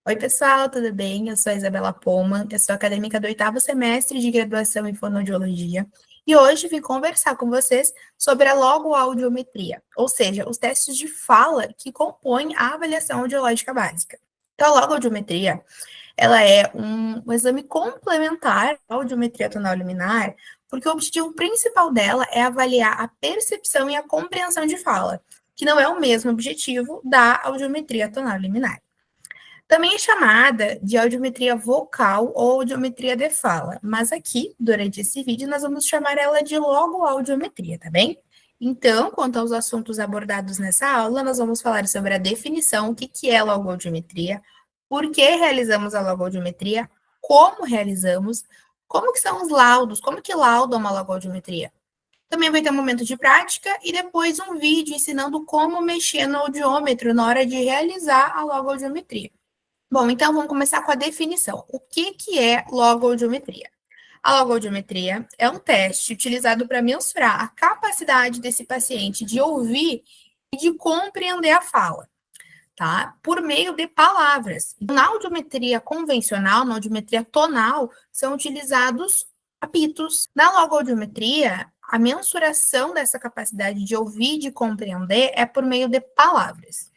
Oi, pessoal, tudo bem? Eu sou a Isabela Poman, eu sou acadêmica do 8º semestre de graduação em fonoaudiologia e hoje vim conversar com vocês sobre a logoaudiometria, ou seja, os testes de fala que compõem a avaliação audiológica básica. Então, a logoaudiometria, ela é um exame complementar à audiometria tonal liminar, porque o objetivo principal dela é avaliar a percepção e a compreensão de fala, que não é o mesmo objetivo da audiometria tonal liminar. Também é chamada de audiometria vocal ou audiometria de fala, mas aqui, durante esse vídeo, nós vamos chamar ela de logoaudiometria, tá bem? Então, quanto aos assuntos abordados nessa aula, nós vamos falar sobre a definição, o que é logoaudiometria, por que realizamos a logoaudiometria, como realizamos, como que são os laudos, como que lauda uma logoaudiometria. Também vai ter um momento de prática e depois um vídeo ensinando como mexer no audiômetro na hora de realizar a logoaudiometria. Bom, então vamos começar com a definição. O que é logoaudiometria? A logoaudiometria é um teste utilizado para mensurar a capacidade desse paciente de ouvir e de compreender a fala, tá? Por meio de palavras. Na audiometria convencional, na audiometria tonal, são utilizados apitos. Na logoaudiometria, a mensuração dessa capacidade de ouvir e de compreender é por meio de palavras.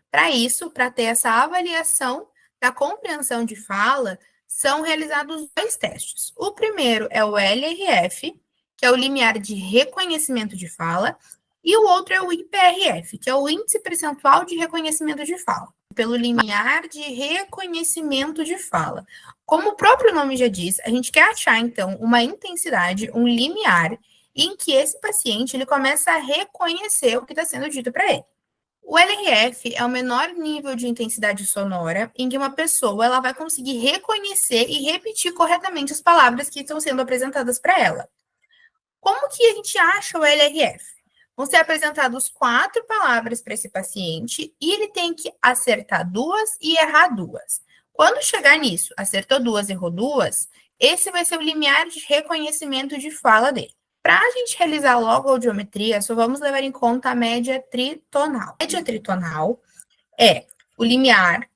Para isso, para ter essa avaliação da compreensão de fala, são realizados dois testes. O primeiro é o LRF, que é o limiar de reconhecimento de fala, e o outro é o IPRF, que é o índice percentual de reconhecimento de fala, pelo limiar de reconhecimento de fala. Como o próprio nome já diz, a gente quer achar, então, uma intensidade, um limiar, em que esse paciente ele começa a reconhecer o que está sendo dito para ele. O LRF é o menor nível de intensidade sonora em que uma pessoa ela vai conseguir reconhecer e repetir corretamente as palavras que estão sendo apresentadas para ela. Como que a gente acha o LRF? Vão ser apresentadas 4 palavras para esse paciente e ele tem que acertar 2 e errar 2. Quando chegar nisso, acertou 2, errou 2, esse vai ser o limiar de reconhecimento de fala dele. Para a gente realizar logo a audiometria, só vamos levar em conta a média tritonal. A média tritonal é o limiar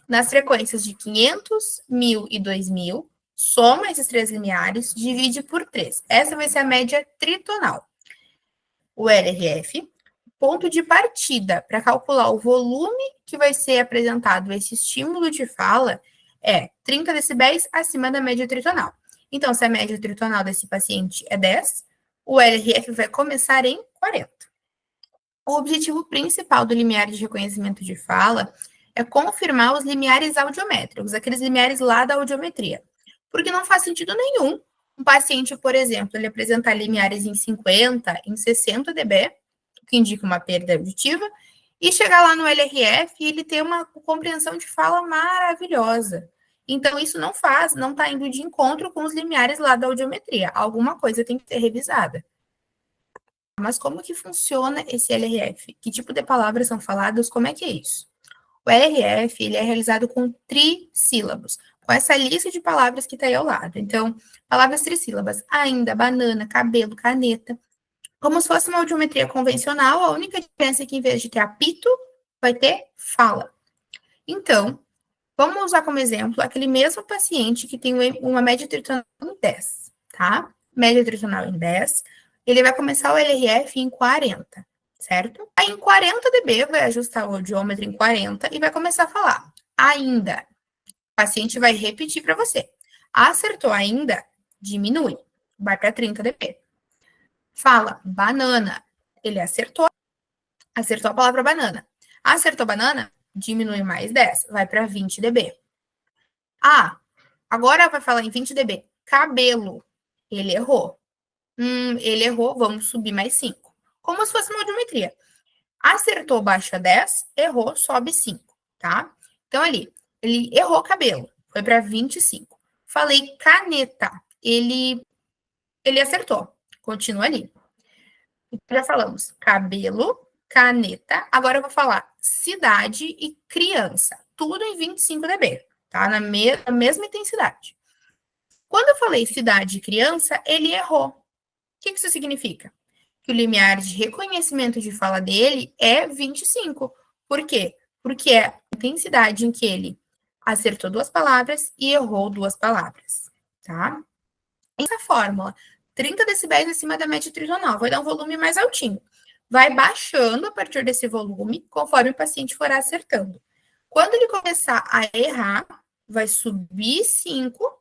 nas frequências de 500, 1000 e 2000, soma esses 3 limiares, divide por 3. Essa vai ser a média tritonal. O LRF, ponto de partida para calcular o volume que vai ser apresentado esse estímulo de fala é 30 decibéis acima da média tritonal. Então, se a média tritonal desse paciente é 10, o LRF vai começar em 40. O objetivo principal do limiar de reconhecimento de fala é confirmar os limiares audiométricos, aqueles limiares lá da audiometria. Porque não faz sentido nenhum um paciente, por exemplo, ele apresentar limiares em 50, em 60 dB, o que indica uma perda auditiva, e chegar lá no LRF e ele ter uma compreensão de fala maravilhosa. Então, isso não está indo de encontro com os limiares lá da audiometria. Alguma coisa tem que ser revisada. Mas como que funciona esse LRF? Que tipo de palavras são faladas? Como é que é isso? O LRF, ele é realizado com trissílabos, com essa lista de palavras que está aí ao lado. Então, palavras trissílabas, ainda, banana, cabelo, caneta. Como se fosse uma audiometria convencional, a única diferença é que, em vez de ter apito, vai ter fala. Então, vamos usar como exemplo aquele mesmo paciente que tem uma média tritonal em 10, tá? Média tritonal em 10, ele vai começar o LRF em 40, certo? Aí, em 40 dB, vai ajustar o audiômetro em 40 e vai começar a falar. Ainda. O paciente vai repetir para você. Acertou ainda? Diminui. Vai para 30 dB. Fala, banana. Ele acertou. Acertou a palavra banana. Acertou banana? Diminui mais 10. Vai para 20 dB. Ah, agora vai falar em 20 dB. Cabelo. Ele errou. Ele errou. Vamos subir mais 5. Como se fosse uma audiometria. Acertou, baixa 10. Errou, sobe 5. Tá? Então, ali, ele errou cabelo. Foi para 25. Falei caneta. Ele acertou. Continua ali. Já falamos cabelo, caneta. Agora eu vou falar cidade e criança. Tudo em 25 dB, tá? Na mesma intensidade. Quando eu falei cidade e criança, ele errou. O que isso significa? Que o limiar de reconhecimento de fala dele é 25. Por quê? porque é a intensidade em que ele acertou 2 palavras e errou 2 palavras, tá? Essa fórmula, 30 decibéis acima da média tritonal, vai dar um volume mais altinho. Vai baixando a partir desse volume, conforme o paciente for acertando. Quando ele começar a errar, vai subir 5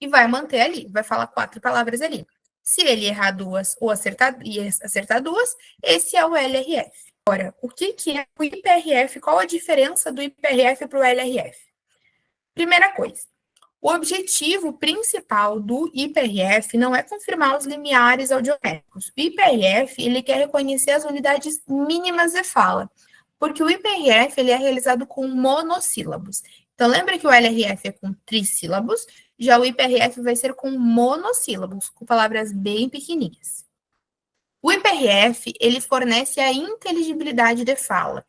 e vai manter ali, vai falar 4 palavras ali. Se ele errar 2 ou acertar 2, esse é o LRF. Agora, o que é o IPRF? Qual a diferença do IPRF para o LRF? Primeira coisa, o objetivo principal do IPRF não é confirmar os limiares audiométricos. O IPRF, ele quer reconhecer as unidades mínimas de fala, porque o IPRF ele é realizado com monossílabos. Então, lembra que o LRF é com trissílabos, já o IPRF vai ser com monossílabos, com palavras bem pequenininhas. O IPRF, ele fornece a inteligibilidade de fala.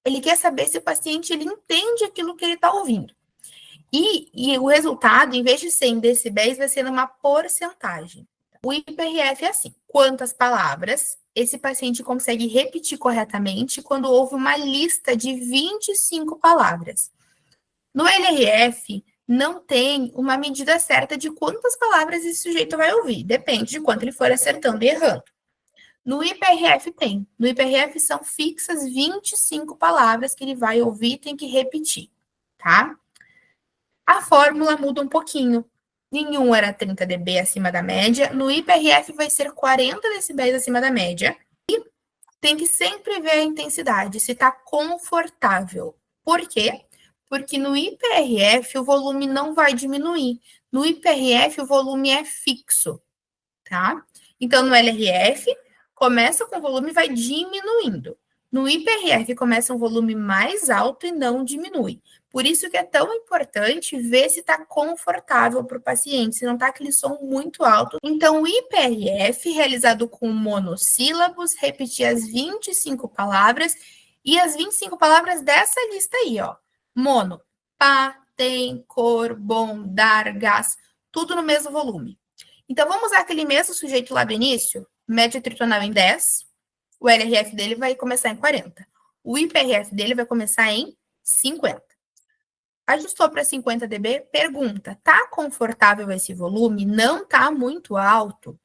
Ele quer saber se o paciente ele entende aquilo que ele está ouvindo. E o resultado, em vez de ser em decibéis, vai ser numa porcentagem. O IPRF é assim: quantas palavras esse paciente consegue repetir corretamente quando houve uma lista de 25 palavras. No LRF, não tem uma medida certa de quantas palavras esse sujeito vai ouvir, depende de quanto ele for acertando e errando. No IPRF tem. No IPRF são fixas 25 palavras que ele vai ouvir e tem que repetir, tá? A fórmula muda um pouquinho. Nenhum era 30 dB acima da média. No IPRF vai ser 40 decibéis acima da média. E tem que sempre ver a intensidade, se está confortável. Por quê? Porque no IPRF o volume não vai diminuir. No IPRF o volume é fixo, tá? Então no LRF começa com o volume e vai diminuindo. No IPRF começa um volume mais alto e não diminui. Por isso que é tão importante ver se está confortável para o paciente, se não está aquele som muito alto. Então, o IPRF, realizado com monossílabos, repetir as 25 palavras, e as 25 palavras dessa lista aí, ó. Mono, pá, tem, cor, bom, dar, gás, tudo no mesmo volume. Então, vamos usar aquele mesmo sujeito lá do início, média tritonal em 10, o LRF dele vai começar em 40. O IPRF dele vai começar em 50. Ajustou para 50 dB? Pergunta, tá confortável esse volume? Não tá muito alto?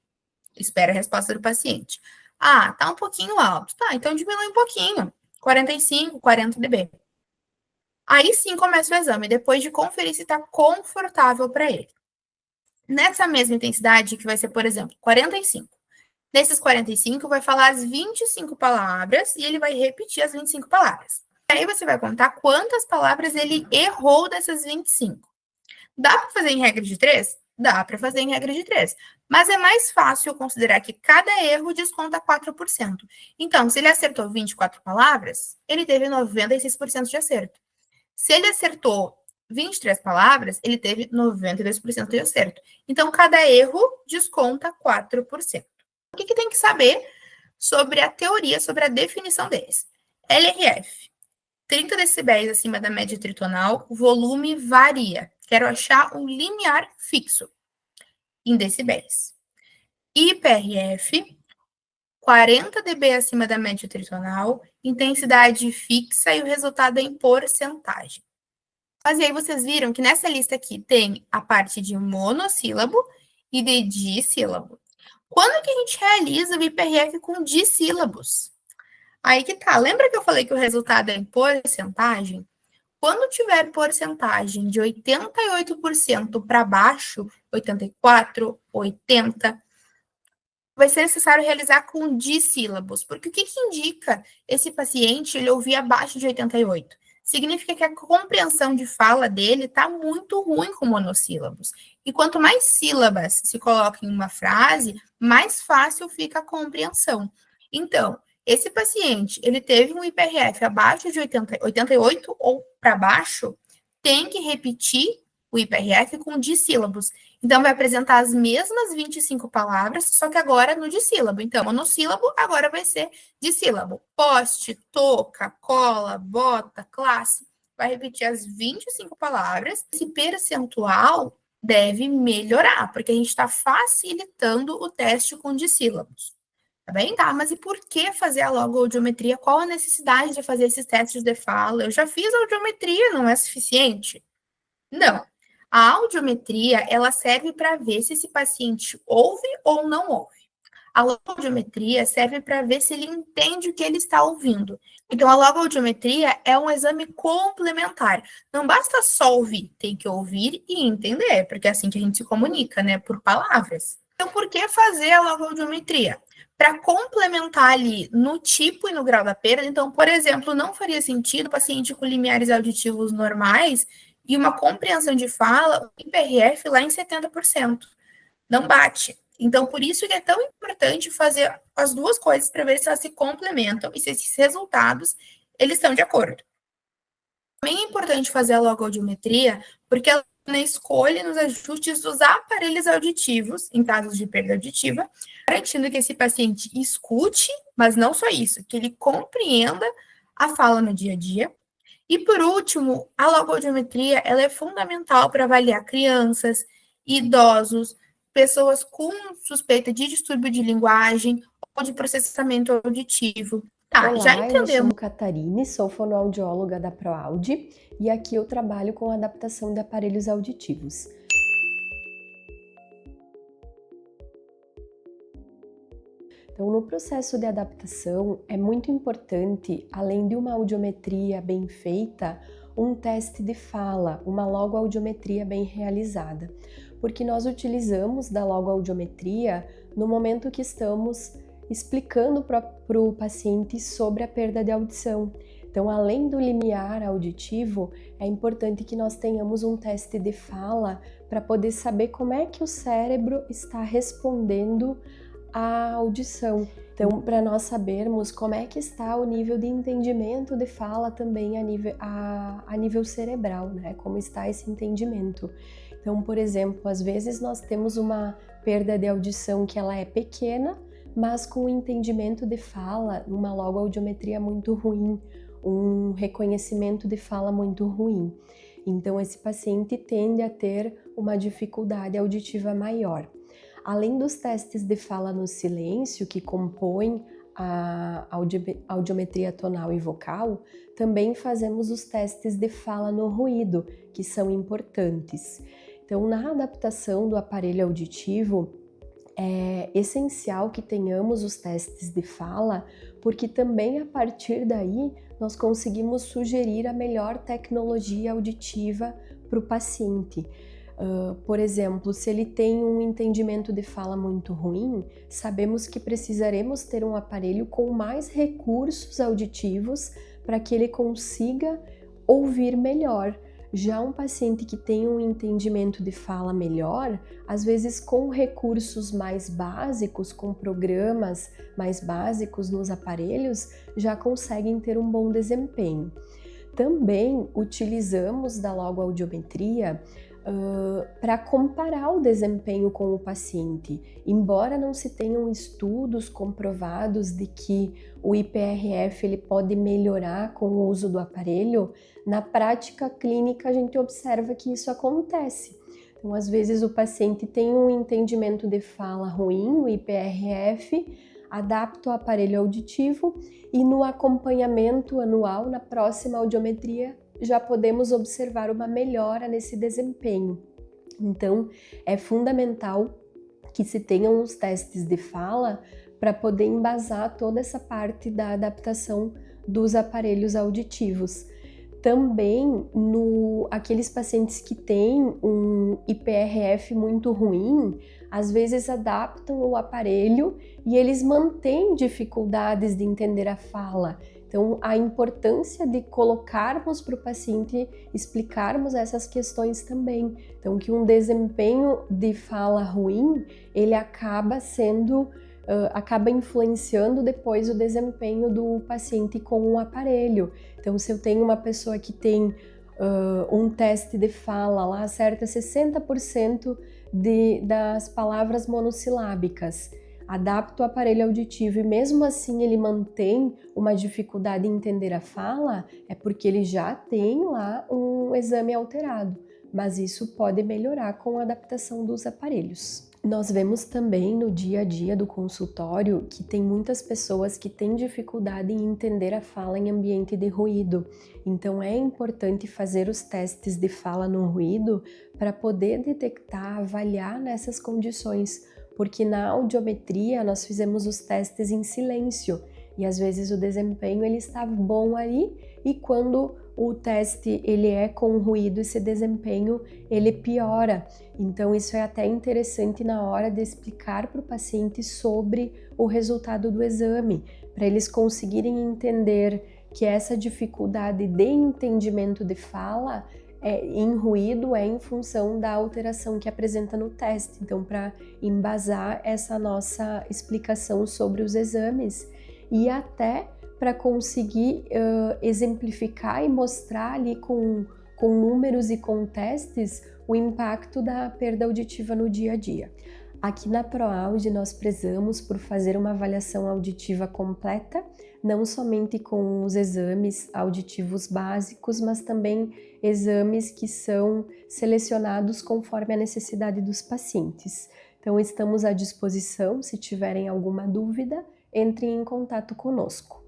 Espera a resposta do paciente. Ah, tá um pouquinho alto. Tá, então diminui um pouquinho. 45, 40 dB. Aí sim começa o exame, depois de conferir se está confortável para ele. Nessa mesma intensidade, que vai ser, por exemplo, 45. Nesses 45, vai falar as 25 palavras e ele vai repetir as 25 palavras. Aí você vai contar quantas palavras ele errou dessas 25. Dá para fazer em regra de 3? Dá para fazer em regra de 3. Mas é mais fácil considerar que cada erro desconta 4%. Então, se ele acertou 24 palavras, ele teve 96% de acerto. Se ele acertou 23 palavras, ele teve 92% de acerto. Então, cada erro desconta 4%. O que tem que saber sobre a teoria, sobre a definição deles? LRF, 30 decibéis acima da média tritonal, o volume varia. Quero achar um limiar fixo em decibéis. IPRF, 40 dB acima da média tritonal, intensidade fixa e o resultado é em porcentagem. Mas aí vocês viram que nessa lista aqui tem a parte de monossílabo e de dissílabo. Quando que a gente realiza o IPRF com dissílabos? Aí que tá. Lembra que eu falei que o resultado é em porcentagem? Quando tiver porcentagem de 88% para baixo, 84, 80, vai ser necessário realizar com dissílabos. Porque o que indica esse paciente ele ouvir abaixo de 88? Significa que a compreensão de fala dele está muito ruim com monossílabos. E quanto mais sílabas se coloca em uma frase, mais fácil fica a compreensão. Então, esse paciente, ele teve um IPRF abaixo de 88 ou para baixo, tem que repetir o IPRF com dissílabos. Então, vai apresentar as mesmas 25 palavras, só que agora no dissílabo. Então, monossílabo agora vai ser dissílabo. Poste, touca, cola, bota, classe. Vai repetir as 25 palavras. Esse percentual deve melhorar, porque a gente está facilitando o teste com dissílabos. Tá bem? Tá, mas e por que fazer a logoaudiometria? Qual a necessidade de fazer esses testes de fala? Eu já fiz audiometria, não é suficiente? Não. A audiometria, ela serve para ver se esse paciente ouve ou não ouve. A logoaudiometria serve para ver se ele entende o que ele está ouvindo. Então, a logoaudiometria é um exame complementar. Não basta só ouvir, tem que ouvir e entender, porque é assim que a gente se comunica, né? Por palavras. Então, por que fazer a logoaudiometria? Para complementar ali no tipo e no grau da perda. Então, por exemplo, não faria sentido o paciente com limiares auditivos normais e uma compreensão de fala, o IPRF lá em 70%. Não bate. Então, por isso que é tão importante fazer as duas coisas para ver se elas se complementam e se esses resultados eles estão de acordo. Também é importante fazer a logoaudiometria porque ela na escolha e nos ajustes dos aparelhos auditivos, em casos de perda auditiva, garantindo que esse paciente escute, mas não só isso, que ele compreenda a fala no dia a dia. E por último, a logoaudiometria ela é fundamental para avaliar crianças, idosos, pessoas com suspeita de distúrbio de linguagem ou de processamento auditivo. Tá, já Olá, eu me entendemos. chamo Catarine, sou fonoaudióloga da ProAudi e aqui eu trabalho com adaptação de aparelhos auditivos. Então, no processo de adaptação, é muito importante, além de uma audiometria bem feita, um teste de fala, uma logoaudiometria bem realizada, porque nós utilizamos da logoaudiometria no momento que estamos explicando para o paciente sobre a perda de audição. Então, além do limiar auditivo, é importante que nós tenhamos um teste de fala para poder saber como é que o cérebro está respondendo a audição. Então, para nós sabermos como é que está o nível de entendimento de fala também a nível cerebral, né? Como está esse entendimento. Então, por exemplo, às vezes nós temos uma perda de audição que ela é pequena, mas com o entendimento de fala, uma logoaudiometria muito ruim, um reconhecimento de fala muito ruim. Então, esse paciente tende a ter uma dificuldade auditiva maior. Além dos testes de fala no silêncio, que compõem a audiometria tonal e vocal, também fazemos os testes de fala no ruído, que são importantes. Então, na adaptação do aparelho auditivo, é essencial que tenhamos os testes de fala, porque também a partir daí nós conseguimos sugerir a melhor tecnologia auditiva para o paciente. Por exemplo, se ele tem um entendimento de fala muito ruim, sabemos que precisaremos ter um aparelho com mais recursos auditivos para que ele consiga ouvir melhor. Já um paciente que tem um entendimento de fala melhor, às vezes com recursos mais básicos, com programas mais básicos nos aparelhos, já conseguem ter um bom desempenho. Também utilizamos da logoaudiometria para comparar o desempenho com o paciente. Embora não se tenham estudos comprovados de que o IPRF ele pode melhorar com o uso do aparelho, na prática clínica a gente observa que isso acontece. Então, às vezes o paciente tem um entendimento de fala ruim, o IPRF, adapta o aparelho auditivo e no acompanhamento anual, na próxima audiometria, já podemos observar uma melhora nesse desempenho. Então, é fundamental que se tenham os testes de fala para poder embasar toda essa parte da adaptação dos aparelhos auditivos. Também, aqueles pacientes que têm um IPRF muito ruim, às vezes adaptam o aparelho e eles mantêm dificuldades de entender a fala. Então, a importância de colocarmos para o paciente, explicarmos essas questões também. Então, que um desempenho de fala ruim, ele acaba influenciando depois o desempenho do paciente com o aparelho. Então, se eu tenho uma pessoa que tem um teste de fala lá, acerta 60% das palavras monossilábicas, adapta o aparelho auditivo e mesmo assim ele mantém uma dificuldade em entender a fala, é porque ele já tem lá um exame alterado, mas isso pode melhorar com a adaptação dos aparelhos. Nós vemos também no dia a dia do consultório que tem muitas pessoas que têm dificuldade em entender a fala em ambiente de ruído. Então é importante fazer os testes de fala no ruído para poder detectar, avaliar nessas condições, porque na audiometria nós fizemos os testes em silêncio e às vezes o desempenho ele está bom ali e quando o teste ele é com ruído, esse desempenho ele piora. Então isso é até interessante na hora de explicar para o paciente sobre o resultado do exame, para eles conseguirem entender que essa dificuldade de entendimento de fala em ruído é em função da alteração que apresenta no teste. Então, para embasar essa nossa explicação sobre os exames e até para conseguir exemplificar e mostrar ali com números e com testes o impacto da perda auditiva no dia a dia. Aqui na ProAude nós prezamos por fazer uma avaliação auditiva completa, não somente com os exames auditivos básicos, mas também exames que são selecionados conforme a necessidade dos pacientes. Então estamos à disposição, se tiverem alguma dúvida, entrem em contato conosco.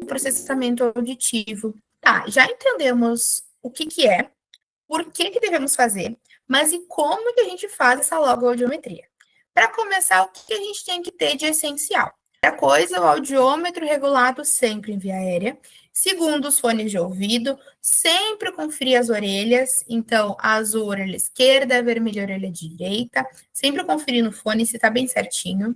Processamento auditivo. Tá, já entendemos o que é, por que devemos fazer, mas e como que a gente faz essa logoaudiometria? Para começar, o que a gente tem que ter de essencial? Primeira coisa, o audiômetro regulado sempre em via aérea. Segundo, os fones de ouvido, sempre conferir as orelhas. Então, azul, orelha esquerda, vermelho, orelha direita. Sempre conferir no fone se está bem certinho.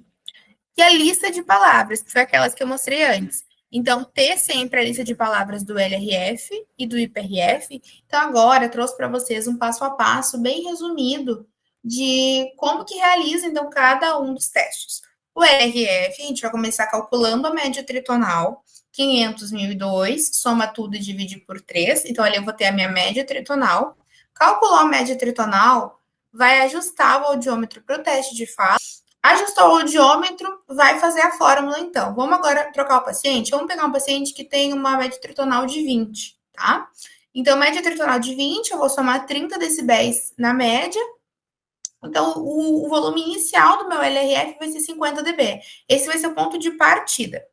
E a lista de palavras, que foi aquelas que eu mostrei antes. Então, ter sempre a lista de palavras do LRF e do IPRF. Então, agora eu trouxe para vocês um passo a passo bem resumido de como que realiza, então, cada um dos testes. O LRF, a gente vai começar calculando a média tritonal, 500, 1002, soma tudo e divide por 3. Então, ali eu vou ter a minha média tritonal. Calculou a média tritonal, vai ajustar o audiômetro para o teste de fala. Ajustou o audiômetro, vai fazer a fórmula, então. Vamos agora trocar o paciente. Vamos pegar um paciente que tem uma média tritonal de 20, tá? Então, média tritonal de 20, eu vou somar 30 decibéis na média. Então, o volume inicial do meu LRF vai ser 50 dB. Esse vai ser o ponto de partida.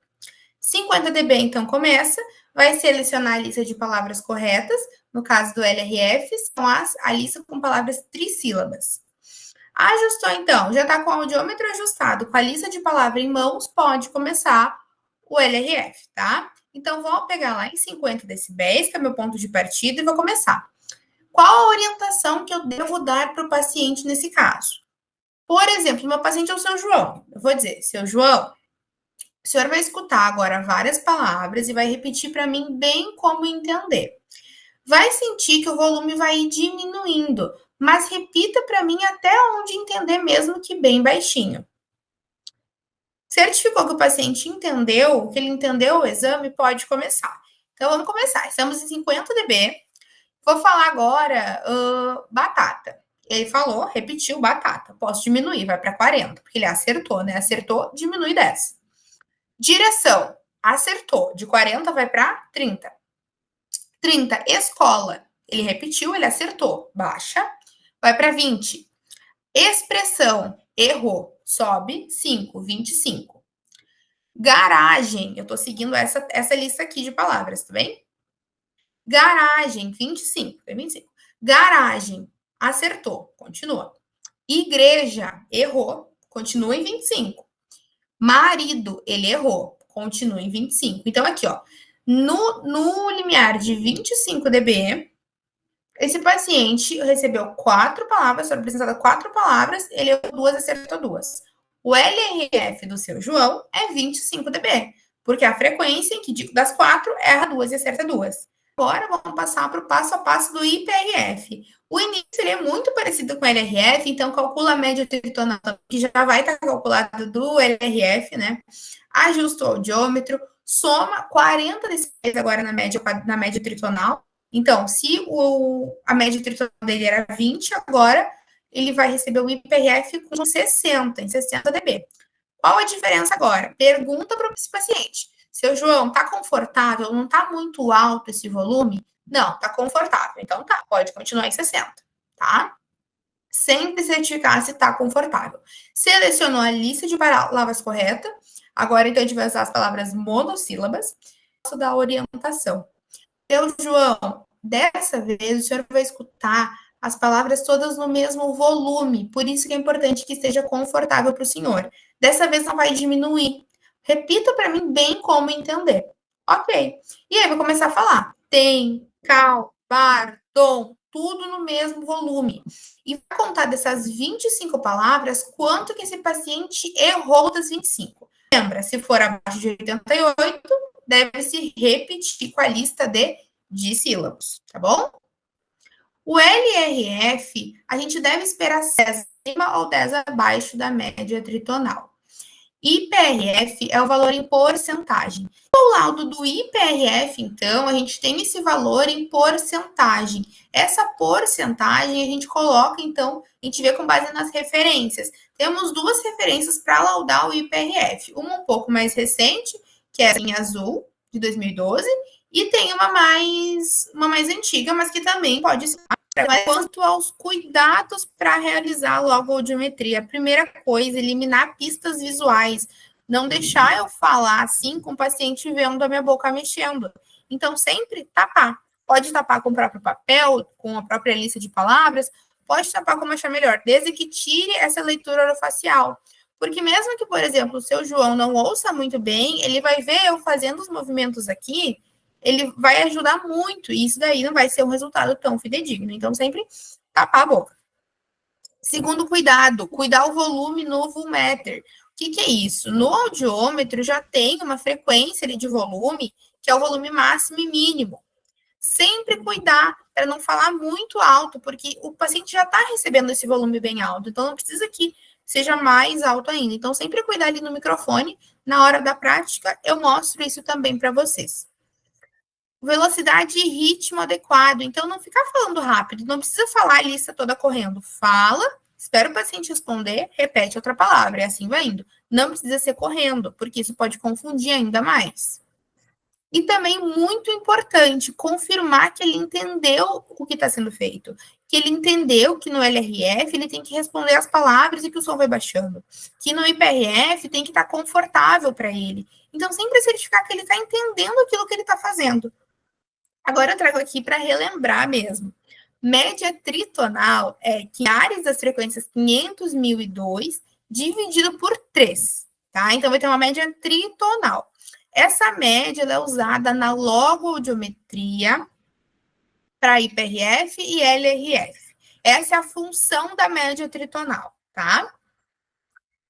50 dB, então, começa. Vai selecionar a lista de palavras corretas. No caso do LRF, são a lista com palavras trissílabas. Ajustou, então, já está com o audiômetro ajustado, com a lista de palavras em mãos, pode começar o LRF, tá? Então, vou pegar lá em 50 decibéis, que é meu ponto de partida, e vou começar. Qual a orientação que eu devo dar para o paciente nesse caso? Por exemplo, meu paciente é o seu João. Eu vou dizer, seu João, o senhor vai escutar agora várias palavras e vai repetir para mim bem como entender. Vai sentir que o volume vai ir diminuindo, mas repita para mim até onde entender, mesmo que bem baixinho. Certificou que o paciente entendeu, que ele entendeu o exame, pode começar. Então, vamos começar. Estamos em 50 dB. Vou falar agora batata. Ele falou, repetiu batata. Posso diminuir, vai para 40, porque ele acertou, né? Acertou, diminui 10. Direção, acertou. De 40 vai para 30. 30, escola. Ele repetiu, ele acertou. Baixa, vai para 20. Expressão, errou. Sobe, 5, 25. Garagem, eu estou seguindo essa lista aqui de palavras, tá bem? Garagem, 25, 25. Garagem, acertou, continua. Igreja, errou, continua em 25. Marido, ele errou, continua em 25. Então, aqui, ó, no limiar de 25 dB, esse paciente recebeu 4 palavras, foi apresentada 4 palavras, ele errou 2, acertou 2. O LRF do seu João é 25 dB, porque a frequência em que das 4 erra 2 e acerta 2. Agora vamos passar para o passo a passo do IPRF. O início é muito parecido com o LRF, então calcula a média tritonal, que já vai estar calculado do LRF, né? Ajusta o audiômetro, soma 40 decibéis agora na média tritonal. Então, se a média tritonal dele era 20, agora ele vai receber o IPRF com 60, em 60 dB. Qual a diferença agora? Pergunta para esse paciente. Seu João, tá confortável? Não tá muito alto esse volume? Não, tá confortável. Então tá, pode continuar em 60, tá? Sempre certificar se tá confortável. Selecionou a lista de palavras correta. Agora, então, a gente vai usar as palavras monossílabas. Posso dar orientação. Seu João, dessa vez o senhor vai escutar as palavras todas no mesmo volume, por isso que é importante que esteja confortável para o senhor. Dessa vez não vai diminuir. Repita para mim bem como entender. Ok. E aí, vou começar a falar. Tem, cal, bar, dom, tudo no mesmo volume. E vai contar dessas 25 palavras quanto que esse paciente errou das 25. Lembra, se for abaixo de 88, deve se repetir com a lista de sílabos, tá bom? O LRF, a gente deve esperar 10 acima ou 10 abaixo da média tritonal. IPRF é o valor em porcentagem. No laudo do IPRF, então, a gente tem esse valor em porcentagem. Essa porcentagem a gente coloca, então, a gente vê com base nas referências. Temos duas referências para laudar o IPRF. Uma um pouco mais recente, que é em azul, de 2012, e tem uma mais antiga, mas que também pode ser. Quanto aos cuidados para realizar a logoaudiometria, a primeira coisa, eliminar pistas visuais, não deixar eu falar assim com o paciente vendo a minha boca mexendo. Então, sempre tapar. Pode tapar com o próprio papel, com a própria lista de palavras, pode tapar como achar melhor, desde que tire essa leitura orofacial. Porque mesmo que, por exemplo, o seu João não ouça muito bem, ele vai ver eu fazendo os movimentos aqui, ele vai ajudar muito, e isso daí não vai ser um resultado tão fidedigno. Então, sempre tapar a boca. Segundo cuidado, cuidar o volume no Volmeter. O que é isso? No audiômetro já tem uma frequência de volume, que é o volume máximo e mínimo. Sempre cuidar para não falar muito alto, porque o paciente já está recebendo esse volume bem alto, então não precisa que seja mais alto ainda. Então, sempre cuidar ali no microfone. Na hora da prática, eu mostro isso também para vocês. Velocidade e ritmo adequado. Então, não ficar falando rápido, não precisa falar a lista toda correndo. Fala, espera o paciente responder, repete outra palavra, e assim vai indo. Não precisa ser correndo, porque isso pode confundir ainda mais. E também, muito importante, confirmar que ele entendeu o que está sendo feito. Que ele entendeu que no LRF ele tem que responder as palavras e que o som vai baixando. Que no IPRF tem que estar confortável para ele. Então, sempre certificar que ele está entendendo aquilo que ele está fazendo. Agora eu trago aqui para relembrar mesmo. Média tritonal é que áreas das frequências 500, 1002 dividido por 3, tá? Então vai ter uma média tritonal. Essa média é usada na logoaudiometria para IPRF e LRF. Essa é a função da média tritonal, tá?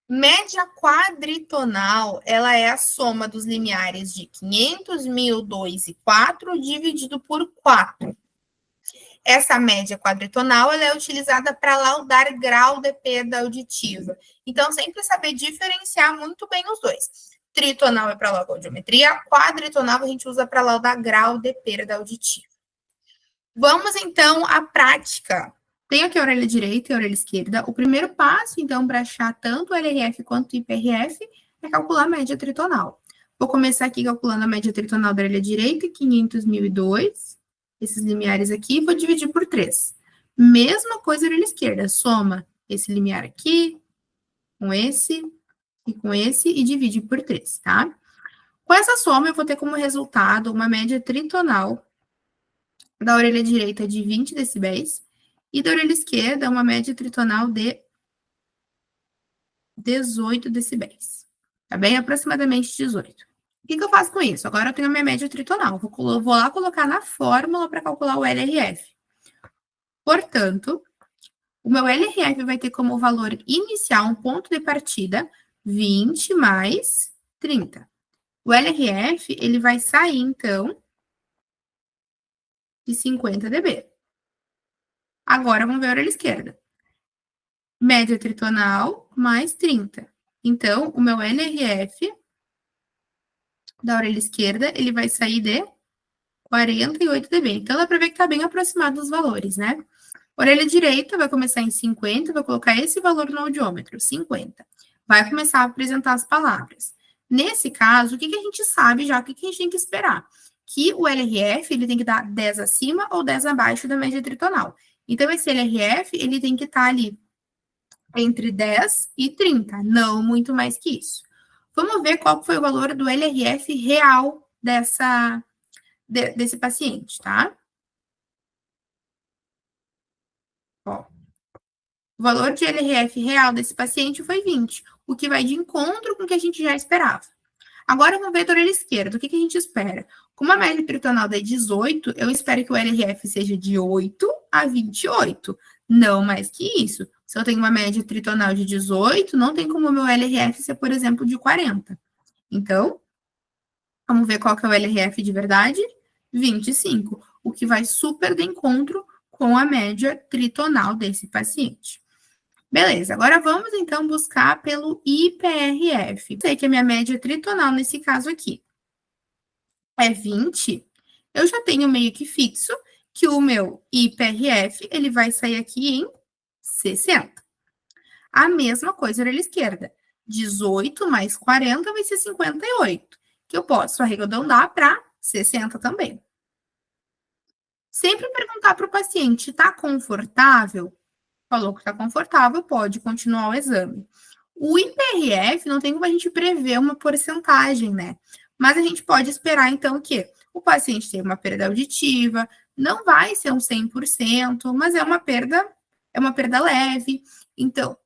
Média quadritonal, ela é a soma dos limiares de 500, 1002 e 4 dividido por 4. Essa média quadritonal, ela é utilizada para laudar grau de perda auditiva. Então, sempre saber diferenciar muito bem os dois. Tritonal é para logoaudiometria, quadritonal a gente usa para laudar grau de perda auditiva. Vamos, então, à prática. Tenho aqui a orelha direita e a orelha esquerda. O primeiro passo, então, para achar tanto o LRF quanto o IPRF é calcular a média tritonal. Vou começar aqui calculando a média tritonal da orelha direita, 500, 1002. Esses limiares aqui, vou dividir por 3. Mesma coisa a orelha esquerda. Soma esse limiar aqui, com esse e com esse, e divide por 3, tá? Com essa soma, eu vou ter como resultado uma média tritonal da orelha direita de 20 decibéis, e da orelha esquerda, uma média tritonal de 18 decibéis. Tá bem? Aproximadamente 18. O que eu faço com isso? Agora eu tenho a minha média tritonal. Vou lá colocar na fórmula para calcular o LRF. Portanto, o meu LRF vai ter como valor inicial, um ponto de partida, 20 mais 30. O LRF, ele vai sair, então, de 50 dB. Agora, vamos ver a orelha esquerda. Média tritonal mais 30. Então, o meu LRF da orelha esquerda, ele vai sair de 48 dB. Então, dá para ver que está bem aproximado dos valores, né? Orelha direita vai começar em 50, vou colocar esse valor no audiômetro, 50. vai começar a apresentar as palavras. Nesse caso, o que a gente sabe já, o que a gente tem que esperar? Que o LRF, ele tem que dar 10 acima ou 10 abaixo da média tritonal. Então, esse LRF, ele tem que estar ali entre 10 e 30, não muito mais que isso. Vamos ver qual foi o valor do LRF real desse paciente, tá? Ó, o valor de LRF real desse paciente foi 20, o que vai de encontro com o que a gente já esperava. Agora vamos ver a orelha esquerda. O que a gente espera? Como a média peritonal é 18, eu espero que o LRF seja de 8 a 28. Não mais que isso. Se eu tenho uma média tritonal de 18, não tem como o meu LRF ser, por exemplo, de 40. Então, vamos ver qual que é o LRF de verdade? 25, o que vai super de encontro com a média tritonal desse paciente. Beleza, agora vamos então buscar pelo IPRF. Sei que a minha média tritonal nesse caso aqui é 20, eu já tenho meio que fixo que o meu IPRF ele vai sair aqui em 60. A mesma coisa na orelha esquerda. 18 mais 40 vai ser 58, que eu posso arredondar para 60 também. Sempre perguntar para o paciente, está confortável? Falou que está confortável, pode continuar o exame. O IPRF não tem como a gente prever uma porcentagem, né? Mas a gente pode esperar, então, que o paciente tenha uma perda auditiva, não vai ser um 100%, mas é uma perda leve. Então,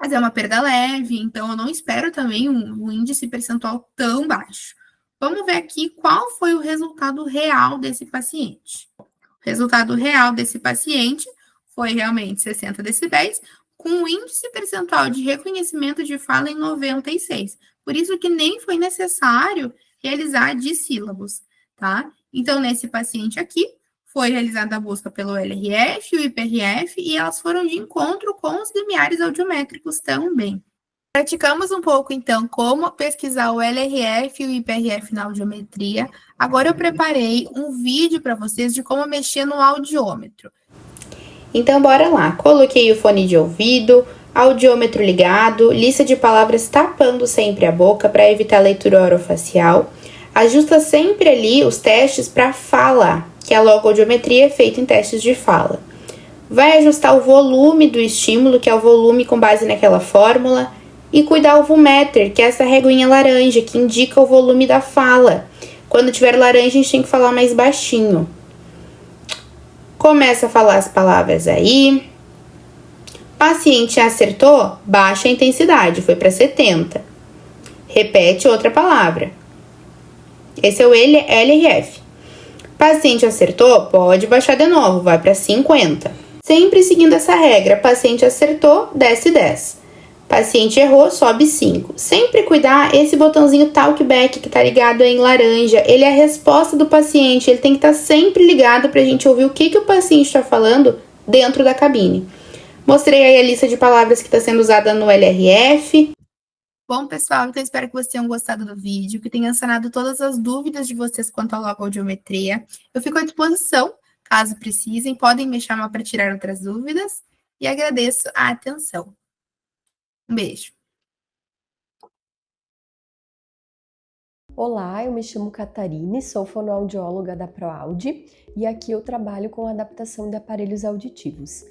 mas é uma perda leve, então eu não espero também um índice percentual tão baixo. Vamos ver aqui qual foi o resultado real desse paciente. O resultado real desse paciente foi realmente 60 decibéis, com um índice percentual de reconhecimento de fala em 96. Por isso que nem foi necessário realizar dissílabos, tá? Então, nesse paciente aqui, foi realizada a busca pelo LRF e o IPRF e elas foram de encontro com os limiares audiométricos também. Praticamos um pouco, então, como pesquisar o LRF e o IPRF na audiometria. Agora eu preparei um vídeo para vocês de como mexer no audiômetro. Então, bora lá. Coloquei o fone de ouvido, audiômetro ligado, lista de palavras tapando sempre a boca para evitar a leitura orofacial. Ajusta sempre ali os testes para fala, que a logoaudiometria é feita em testes de fala. Vai ajustar o volume do estímulo, que é o volume com base naquela fórmula, e cuidar o Volmeter, que é essa reguinha laranja, que indica o volume da fala. Quando tiver laranja, a gente tem que falar mais baixinho. Começa a falar as palavras aí. Paciente acertou? Baixa a intensidade, foi para 70. Repete outra palavra. Esse é o LRF. Paciente acertou? Pode baixar de novo, vai para 50. Sempre seguindo essa regra. Paciente acertou, desce 10. Paciente errou, sobe 5. Sempre cuidar esse botãozinho talkback que tá ligado aí em laranja. Ele é a resposta do paciente. Ele tem que estar sempre ligado pra gente ouvir o que o paciente está falando dentro da cabine. Mostrei aí a lista de palavras que está sendo usada no LRF. Bom, pessoal, então espero que vocês tenham gostado do vídeo, que tenha sanado todas as dúvidas de vocês quanto à logoaudiometria. Eu fico à disposição, caso precisem, podem me chamar para tirar outras dúvidas e agradeço a atenção. Um beijo. Olá, eu me chamo Catarine, sou fonoaudióloga da ProAude e aqui eu trabalho com adaptação de aparelhos auditivos.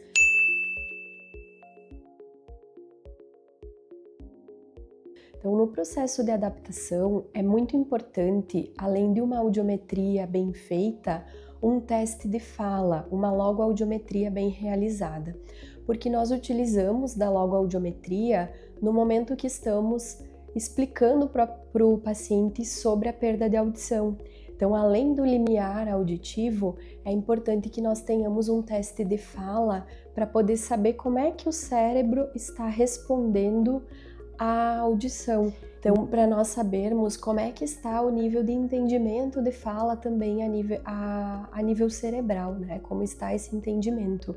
Então, no processo de adaptação, é muito importante, além de uma audiometria bem feita, um teste de fala, uma logoaudiometria bem realizada, porque nós utilizamos da logoaudiometria no momento que estamos explicando para o paciente sobre a perda de audição. Então, além do limiar auditivo, é importante que nós tenhamos um teste de fala para poder saber como é que o cérebro está respondendo à audição. Então, para nós sabermos como é que está o nível de entendimento de fala também a nível cerebral, né? Como está esse entendimento.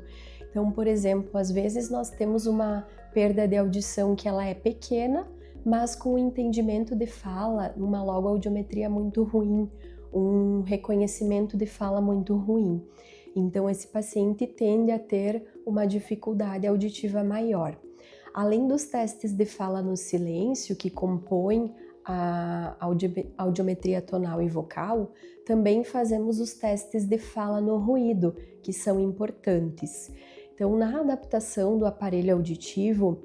Então, por exemplo, às vezes nós temos uma perda de audição que ela é pequena, mas com o entendimento de fala, uma logoaudiometria muito ruim, um reconhecimento de fala muito ruim. Então, esse paciente tende a ter uma dificuldade auditiva maior. Além dos testes de fala no silêncio, que compõem a audiometria tonal e vocal, também fazemos os testes de fala no ruído, que são importantes. Então, na adaptação do aparelho auditivo,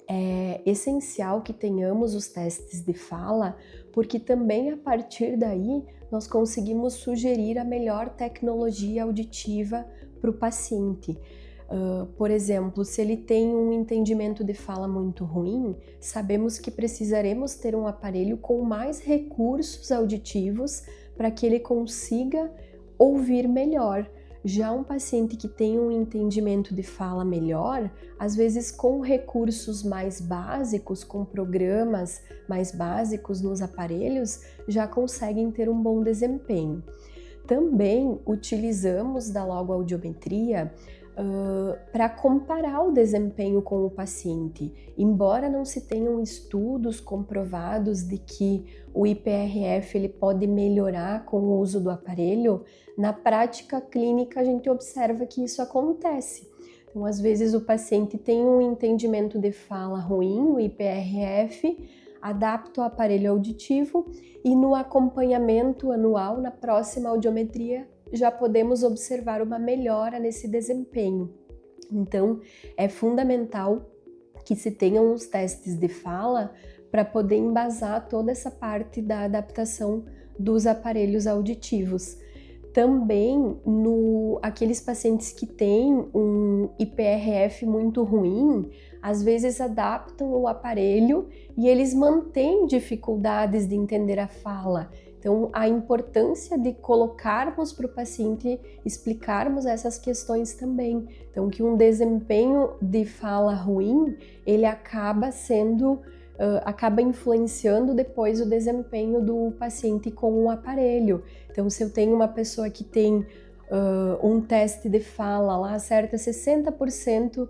é essencial que tenhamos os testes de fala, porque também a partir daí nós conseguimos sugerir a melhor tecnologia auditiva para o paciente. Por exemplo, se ele tem um entendimento de fala muito ruim, sabemos que precisaremos ter um aparelho com mais recursos auditivos para que ele consiga ouvir melhor. Já um paciente que tem um entendimento de fala melhor, às vezes com recursos mais básicos, com programas mais básicos nos aparelhos, já conseguem ter um bom desempenho. Também utilizamos da logoaudiometria para comparar o desempenho com o paciente. Embora não se tenham estudos comprovados de que o IPRF ele pode melhorar com o uso do aparelho, na prática clínica a gente observa que isso acontece. Então, às vezes o paciente tem um entendimento de fala ruim, o IPRF, adapta o aparelho auditivo e no acompanhamento anual, na próxima audiometria, já podemos observar uma melhora nesse desempenho. Então, é fundamental que se tenham os testes de fala para poder embasar toda essa parte da adaptação dos aparelhos auditivos. Também, aqueles pacientes que têm um IPRF muito ruim, às vezes adaptam o aparelho e eles mantêm dificuldades de entender a fala. Então, a importância de colocarmos para o paciente, explicarmos essas questões também. Então, que um desempenho de fala ruim, ele acaba influenciando depois o desempenho do paciente com o aparelho. Então, se eu tenho uma pessoa que tem um teste de fala lá, acerta 60%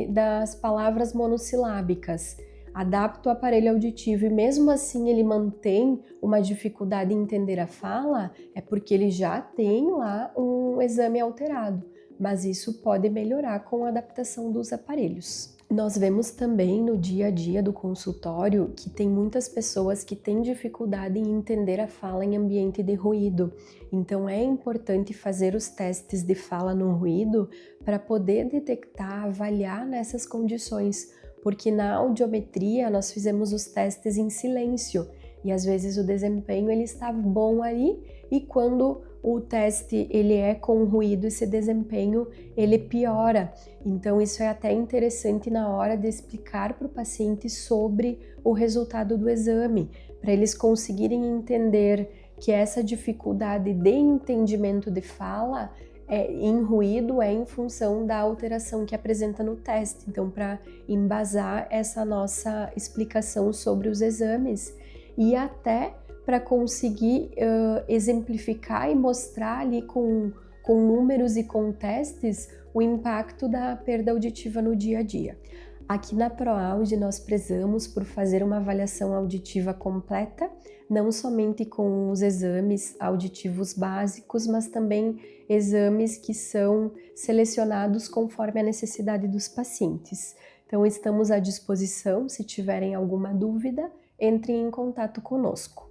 das palavras monossilábicas, adapta o aparelho auditivo e mesmo assim ele mantém uma dificuldade em entender a fala, é porque ele já tem lá um exame alterado, mas isso pode melhorar com a adaptação dos aparelhos. Nós vemos também no dia a dia do consultório que tem muitas pessoas que têm dificuldade em entender a fala em ambiente de ruído. Então é importante fazer os testes de fala no ruído para poder detectar, avaliar nessas condições, porque na audiometria nós fizemos os testes em silêncio e às vezes o desempenho ele está bom ali e quando o teste ele é com ruído, esse desempenho ele piora. Então isso é até interessante na hora de explicar para o paciente sobre o resultado do exame, para eles conseguirem entender que essa dificuldade de entendimento de fala em ruído é em função da alteração que apresenta no teste. Então, para embasar essa nossa explicação sobre os exames e até para conseguir exemplificar e mostrar ali com números e com testes o impacto da perda auditiva no dia a dia. Aqui na ProAude nós prezamos por fazer uma avaliação auditiva completa, não somente com os exames auditivos básicos, mas também exames que são selecionados conforme a necessidade dos pacientes. Então estamos à disposição, se tiverem alguma dúvida, entrem em contato conosco.